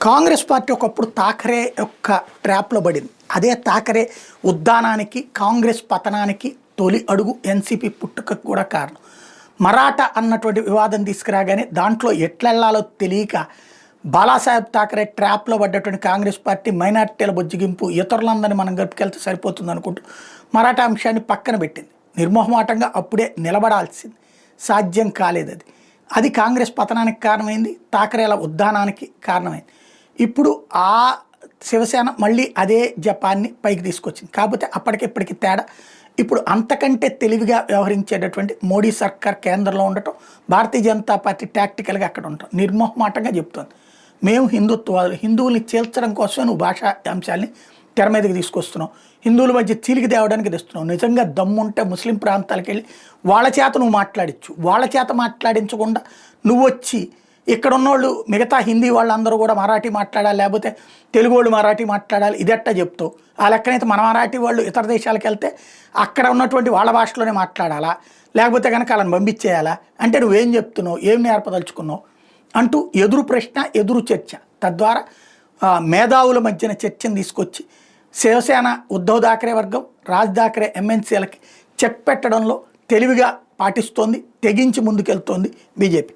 Congress party ఒకప్పుడు థాకరే యొక్క ట్రాప్లో పడింది. అదే థాకరే ఉద్దానానికి, కాంగ్రెస్ పతనానికి తొలి అడుగు, ఎన్సీపీ పుట్టుకకు కూడా కారణం. మరాఠా అన్నటువంటి వివాదం తీసుకురాగానే దాంట్లో ఎట్లెళ్లాలో తెలియక బాలాసాహెబ్ థాకరే ట్రాప్లో పడ్డటువంటి కాంగ్రెస్ పార్టీ మైనార్టీల బొజ్జిగింపు, ఇతరులందరినీ మనం గడుపుకెళ్తే సరిపోతుంది అనుకుంటూ మరాఠా అంశాన్ని పక్కన పెట్టింది. నిర్మోహమాటంగా అప్పుడే నిలబడాల్సింది, సాధ్యం కాలేదు. అది కాంగ్రెస్ పతనానికి కారణమైంది, థాకరేల ఉద్దానానికి కారణమైంది. ఇప్పుడు ఆ శివసేన మళ్ళీ అదే జపాన్ని పైకి తీసుకొచ్చింది. కాకపోతే అప్పటికిప్పటికి తేడా, ఇప్పుడు అంతకంటే తెలివిగా వ్యవహరించేటటువంటి మోడీ సర్కార్ కేంద్రంలో ఉండటం, భారతీయ జనతా పార్టీ టాక్టికల్గా అక్కడ ఉండటం నిర్మోహమాటంగా చెప్తోంది. మేము హిందుత్వాలు, హిందువుల్ని చేల్చడం కోసమే నువ్వు భాషా అంశాలని తెర మీదకి తీసుకొస్తున్నావు, హిందువుల మధ్య చీలికి తేవడానికి తెస్తున్నావు. నిజంగా దమ్ముంటే ముస్లిం ప్రాంతాలకు వెళ్ళి వాళ్ళ చేత నువ్వు మాట్లాడించు. వాళ్ళ చేత మాట్లాడించకుండా నువ్వు వచ్చి ఇక్కడ ఉన్నోళ్ళు మిగతా హిందీ వాళ్ళందరూ కూడా మరాఠీ మాట్లాడాలి, లేకపోతే తెలుగు వాళ్ళు మరాఠీ మాట్లాడాలి, ఇదెట్టా చెప్తావు? ఆ లెక్కనైతే మన మరాఠీ వాళ్ళు ఇతర దేశాలకు వెళ్తే అక్కడ ఉన్నటువంటి వాళ్ళ భాషలోనే మాట్లాడాలా, లేకపోతే కనుక వాళ్ళని పంపించేయాలా? అంటే నువ్వేం చెప్తున్నావు, ఏం నేర్పదలుచుకున్నావు అంటూ ఎదురు ప్రశ్న, ఎదురు చర్చ, తద్వారా మేధావుల మధ్యన చర్చను తీసుకొచ్చి శివసేన ఉద్ధవ్ థాకరే వర్గం, రాజ్ థాకరే ఎంఎన్సీలకి చెక్ పెట్టడంలో తెలివిగా పాటిస్తోంది, తెగించి ముందుకెళ్తోంది బీజేపీ.